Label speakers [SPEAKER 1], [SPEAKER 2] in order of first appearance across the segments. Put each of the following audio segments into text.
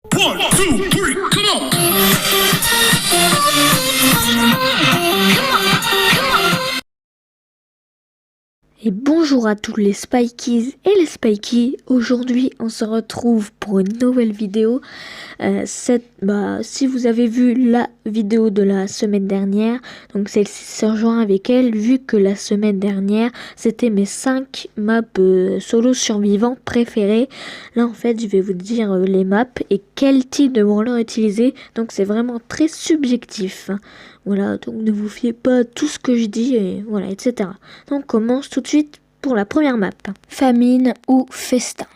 [SPEAKER 1] One, two, three, come on!
[SPEAKER 2] Et bonjour à tous les Spikies et les Spikies. Aujourd'hui, on se retrouve pour une nouvelle vidéo. Si vous avez vu la vidéo de la semaine dernière, donc celle-ci se rejoint avec elle, vu que la semaine dernière, c'était mes 5 maps solo survivants préférés. Là, en fait, je vais vous dire les maps et quel type de brawler utiliser. Donc, c'est vraiment très subjectif. Voilà, donc ne vous fiez pas à tout ce que je dis, et voilà, etc. Donc, on commence tout de suite pour la première map. Famine ou festin.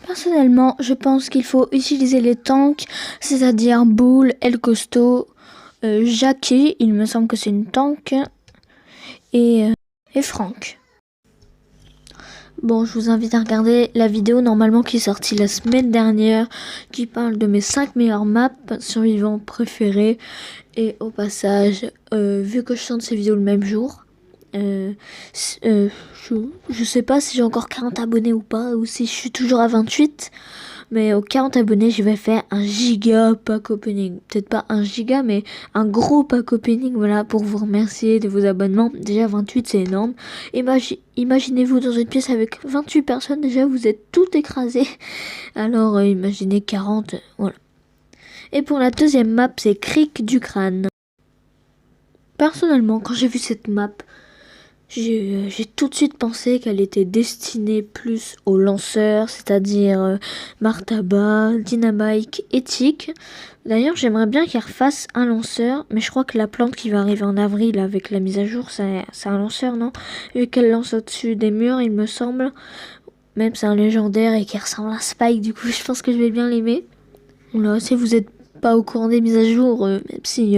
[SPEAKER 2] Personnellement, je pense qu'il faut utiliser les tanks, c'est-à-dire Bull, El Costo, Jackie, il me semble que c'est une tank, et Franck. Bon, je vous invite à regarder la vidéo normalement qui est sortie la semaine dernière, qui parle de mes 5 meilleures maps survivants préférées. Et au passage, vu que je tourne ces vidéos le même jour, je sais pas si j'ai encore 40 abonnés ou pas, ou si je suis toujours à 28. Mais aux 40 abonnés, je vais faire un giga pack opening. Peut-être pas un giga, mais un gros pack opening, voilà, pour vous remercier de vos abonnements. Déjà, 28, c'est énorme. Imaginez-vous dans une pièce avec 28 personnes, déjà, vous êtes tout écrasés. Alors, imaginez 40, voilà. Et pour la deuxième map, c'est Cric du Crâne. Personnellement, quand j'ai vu cette map, j'ai tout de suite pensé qu'elle était destinée plus aux lanceurs, c'est-à-dire Martaba, Dynamite et Tic. D'ailleurs, j'aimerais bien qu'ils refassent un lanceur, mais je crois que la plante qui va arriver en avril avec la mise à jour, c'est un lanceur, non? Vu qu'elle lance au-dessus des murs, il me semble. Même c'est un légendaire et qui ressemble à Spike, du coup, je pense que je vais bien l'aimer. Voilà, si vous êtes pas au courant des mises à jour, même si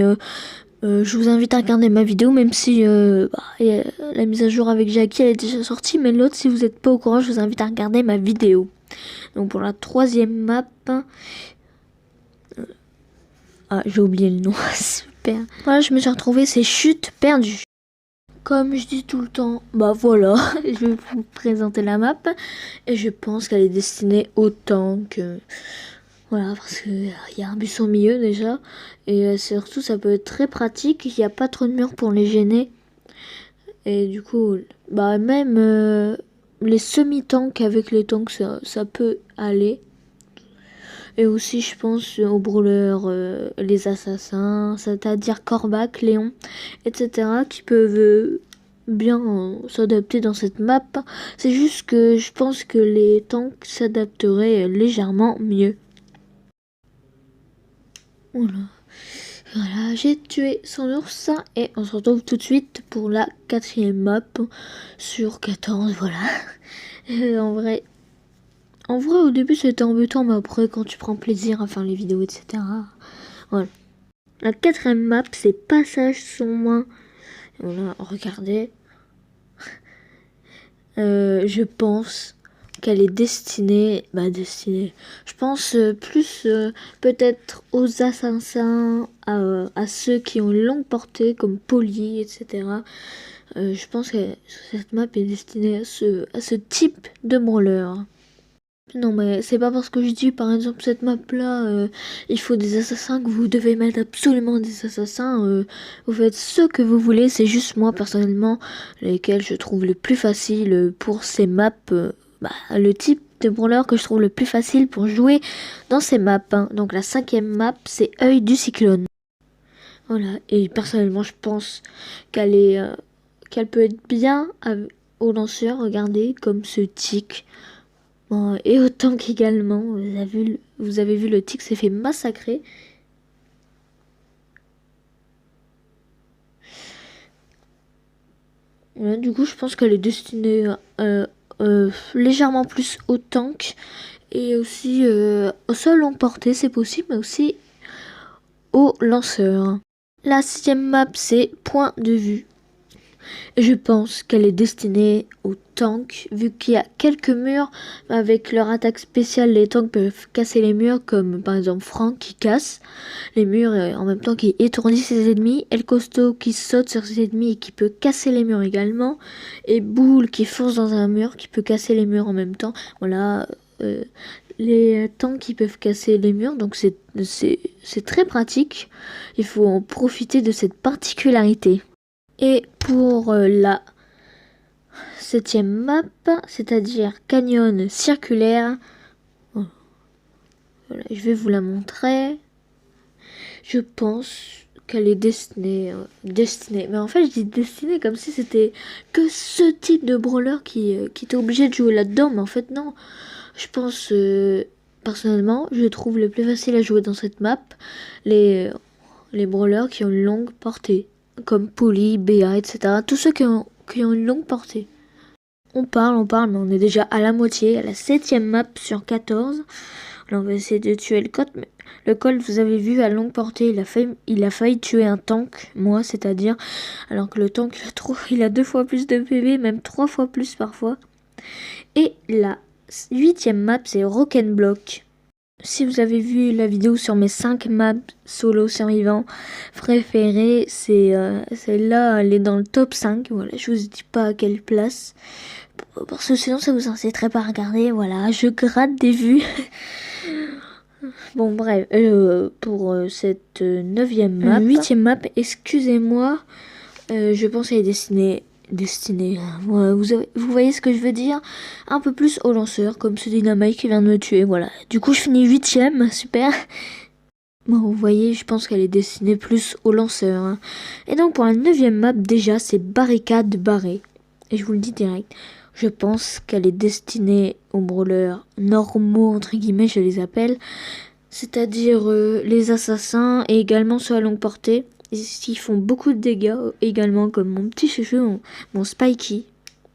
[SPEAKER 2] je vous invite à regarder ma vidéo, même si la mise à jour avec Jackie elle est déjà sortie, mais l'autre, si vous n'êtes pas au courant, je vous invite à regarder ma vidéo. Donc pour la troisième map, j'ai oublié le nom, super. Voilà, je me suis retrouvée, c'est Chute perdue. Comme je dis tout le temps, voilà, je vais vous présenter la map, et je pense qu'elle est destinée aux tanks. Voilà, parce qu'il y a un bus au milieu déjà. Et surtout, ça peut être très pratique. Il n'y a pas trop de murs pour les gêner. Et du coup, même les semi-tanks avec les tanks, ça peut aller. Et aussi, je pense aux brawlers, les assassins, c'est-à-dire Corbac, Léon, etc. qui peuvent bien s'adapter dans cette map. C'est juste que je pense que les tanks s'adapteraient légèrement mieux. Voilà, j'ai tué son ours et on se retrouve tout de suite pour la quatrième map sur 14, voilà. En vrai, au début c'était embêtant, mais après quand tu prends plaisir à faire les vidéos, etc. Voilà. La quatrième map, c'est Passage sombre. Voilà, regardez. Je pense qu'elle est destinée, je pense plus peut-être aux assassins, à ceux qui ont une longue portée comme Polly, etc. Je pense que cette map est destinée à ce type de brawler. Non mais c'est pas parce que je dis par exemple cette map là il faut des assassins que vous devez mettre absolument des assassins, vous faites ce que vous voulez, c'est juste moi personnellement lesquels je trouve le plus facile pour ces maps, le type de brawler que je trouve le plus facile pour jouer dans ces maps, hein. Donc la cinquième map c'est Œil du Cyclone. Voilà, et personnellement je pense qu'elle peut être bien au lanceur, regardez comme ce tic. Bon, et au tank également, vous avez vu le tic s'est fait massacrer. Voilà, du coup, je pense qu'elle est destinée légèrement plus au tank et aussi au sol long portée, c'est possible, mais aussi au lanceur. La sixième map, c'est Point de vue. Je pense qu'elle est destinée aux tanks, vu qu'il y a quelques murs. Avec leur attaque spéciale, les tanks peuvent casser les murs, comme par exemple Franck qui casse les murs et en même temps qui étourdit ses ennemis. El Costo qui saute sur ses ennemis et qui peut casser les murs également. Et Bull qui fonce dans un mur, qui peut casser les murs en même temps. Voilà. les tanks qui peuvent casser les murs, donc c'est très pratique. Il faut en profiter de cette particularité. Et pour la 7e map, c'est-à-dire canyon circulaire, voilà, je vais vous la montrer. Je pense qu'elle est destinée. Mais en fait, je dis destinée comme si c'était que ce type de brawler qui était obligé de jouer là-dedans. Mais en fait, non. Je pense, personnellement, je trouve le plus facile à jouer dans cette map les brawlers qui ont une longue portée. Comme Polly, Béa, etc. Tous ceux qui ont une longue portée. On parle, mais on est déjà à la moitié, à la 7e map sur 14. Là, on va essayer de tuer le Colt. Mais le Colt, vous avez vu, à longue portée, il a failli tuer un tank, moi, c'est-à-dire, alors que le tank, il a 2 fois plus de PV, même 3 fois plus parfois. Et la 8e map, c'est Rock'n'Block. Si vous avez vu la vidéo sur mes 5 maps solo survivants préférées, celle-là, elle est dans le top 5. Voilà, je vous dis pas à quelle place. Parce que sinon, ça vous inciterait pas à regarder. Voilà, je gratte des vues. Bon, bref, pour cette 9e map, 8e map, excusez-moi, je pense qu'elle est destinée, ouais, vous voyez ce que je veux dire, un peu plus au lanceur, comme ce Dynamite qui vient de me tuer, voilà. Du coup, je finis 8e, super. Bon, vous voyez, je pense qu'elle est destinée plus au lanceur. Hein. Et donc, pour la 9e map, déjà, c'est barricade barrée. Et je vous le dis direct. Je pense qu'elle est destinée aux brawlers normaux, entre guillemets, je les appelle. C'est-à-dire les assassins et également ceux à longue portée. Ils font beaucoup de dégâts également, comme mon petit chouchou, mon Spikey.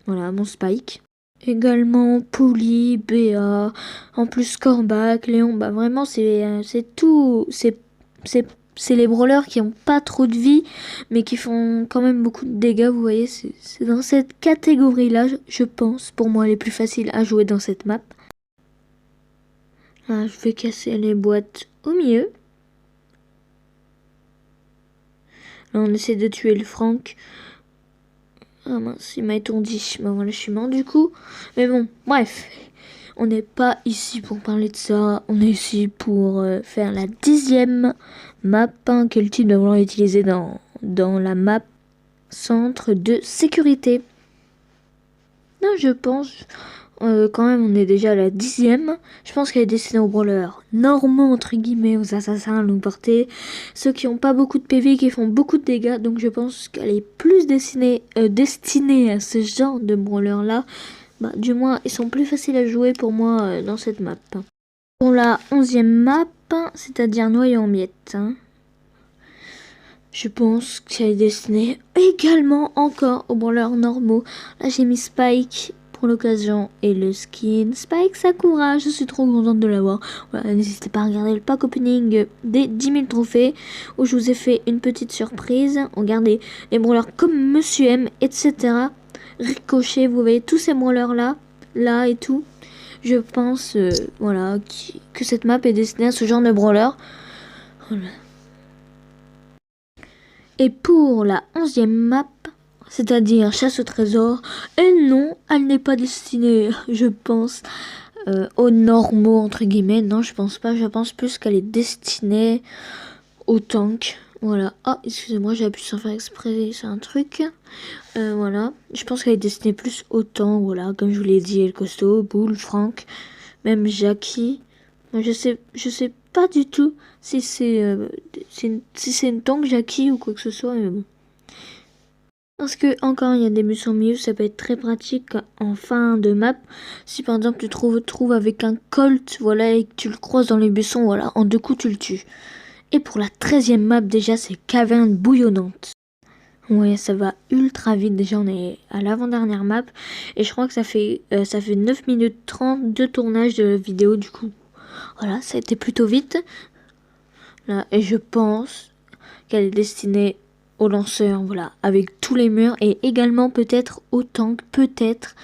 [SPEAKER 2] Voilà, mon Spike. Également Polly, Béa, en plus Corbac, Léon. Bah vraiment, c'est tout. C'est les brawlers qui ont pas trop de vie, mais qui font quand même beaucoup de dégâts. Vous voyez, c'est dans cette catégorie-là, je pense, pour moi, les plus faciles à jouer dans cette map. Là, je vais casser les boîtes au milieu. Là, on essaie de tuer le Frank. Ah mince, il m'a étourdi. Bah voilà, je suis mort du coup. Mais bon, bref. On n'est pas ici pour parler de ça. On est ici pour faire la 10e map. Hein, quel type de brawler utiliser dans la map centre de sécurité. Non, je pense... quand même, on est déjà à la 10e. Je pense qu'elle est destinée aux brawlers normaux, entre guillemets, aux assassins à longue portée. Ceux qui n'ont pas beaucoup de PV, qui font beaucoup de dégâts. Donc je pense qu'elle est plus destinée à ce genre de brawlers-là. Bah, du moins, ils sont plus faciles à jouer pour moi dans cette map. Pour la 11e map, c'est-à-dire noyau en miettes. Hein, je pense qu'elle est destinée également encore aux brawlers normaux. Là, j'ai mis Spike l'occasion et le skin Spike Sakura, je suis trop contente de l'avoir. Voilà, n'hésitez pas à regarder le pack opening des 10 000 trophées où je vous ai fait une petite surprise. Regardez les brawlers comme Monsieur M, etc. Ricochet, vous voyez tous ces brawlers là et tout. Je pense voilà que cette map est destinée à ce genre de brawler. Voilà. Et pour la 11e map, c'est-à-dire chasse au trésor, et non, elle n'est pas destinée, je pense, aux normaux, entre guillemets. Non, je pense pas, je pense plus qu'elle est destinée aux tanks. Voilà. Ah, excusez-moi, j'ai appuyé sans faire exprès, c'est un truc. Voilà. Je pense qu'elle est destinée plus aux tanks, voilà, comme je vous l'ai dit, El Costaud, Bull, Frank, même Jackie. Je sais pas du tout si c'est une tank Jackie ou quoi que ce soit, mais bon. Parce que, encore, il y a des buissons au milieu, ça peut être très pratique en fin de map. Si par exemple tu te trouves avec un Colt, voilà, et que tu le croises dans les buissons, voilà, en 2 coups tu le tues. Et pour la 13e map, déjà, c'est caverne bouillonnante. Ouais, ça va ultra vite, déjà on est à l'avant-dernière map. Et je crois que ça fait 9 minutes 30 de tournage de vidéo, du coup. Voilà, ça a été plutôt vite. Là, et je pense qu'elle est destinée au lanceur, voilà, avec tous les murs et également peut-être au tank, peut-être,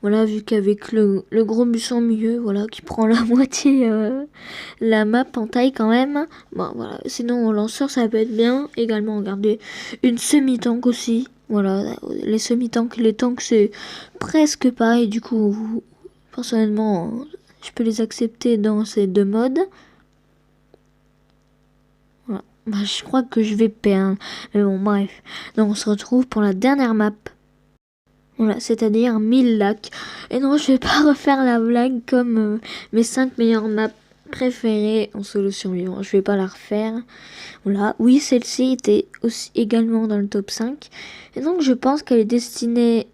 [SPEAKER 2] voilà, vu qu'avec le gros buisson au milieu, voilà, qui prend la moitié la map en taille quand même. Bon, voilà, sinon au lanceur ça peut être bien. Également, regardez, une semi-tank aussi, voilà, les semi-tanks, les tanks c'est presque pareil, du coup, personnellement, je peux les accepter dans ces deux modes. Voilà. Bah, je crois que je vais perdre. Mais bon, bref. Donc on se retrouve pour la dernière map. Voilà, c'est-à-dire 1000 lacs. Et non, je vais pas refaire la blague comme mes 5 meilleures maps préférées en solo survivant. Je vais pas la refaire. Voilà, oui, celle-ci était aussi également dans le top 5. Et donc je pense qu'elle est destinée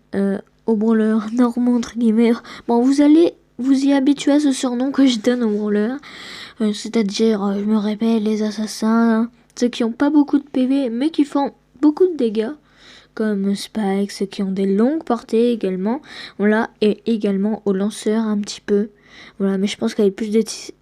[SPEAKER 2] aux brawlers normaux entre guillemets. Bon, vous allez vous y habituer à ce surnom que je donne aux brawlers. C'est-à-dire, je me répète, les assassins, hein, ceux qui ont pas beaucoup de PV mais qui font beaucoup de dégâts. Comme Spike, ceux qui ont des longues portées également. Voilà, et également aux lanceurs un petit peu. Voilà, mais je pense qu'elle est plus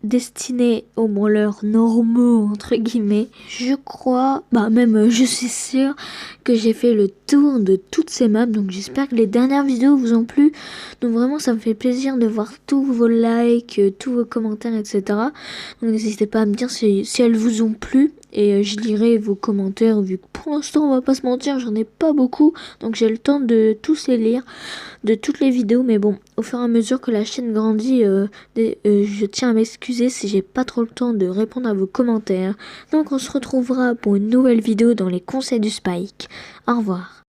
[SPEAKER 2] destinée aux brawlers normaux, entre guillemets. Je crois, bah même je suis sûre que j'ai fait le tour de toutes ces maps. Donc j'espère que les dernières vidéos vous ont plu. Donc vraiment, ça me fait plaisir de voir tous vos likes, tous vos commentaires, etc. Donc n'hésitez pas à me dire si elles vous ont plu. Et je lirai vos commentaires, vu que pour l'instant, on va pas se mentir, j'en ai pas beaucoup. Donc j'ai le temps de tous les lire, de toutes les vidéos. Mais bon, au fur et à mesure que la chaîne grandit, je tiens à m'excuser si j'ai pas trop le temps de répondre à vos commentaires. Donc on se retrouvera pour une nouvelle vidéo dans les conseils du Spike. Au revoir.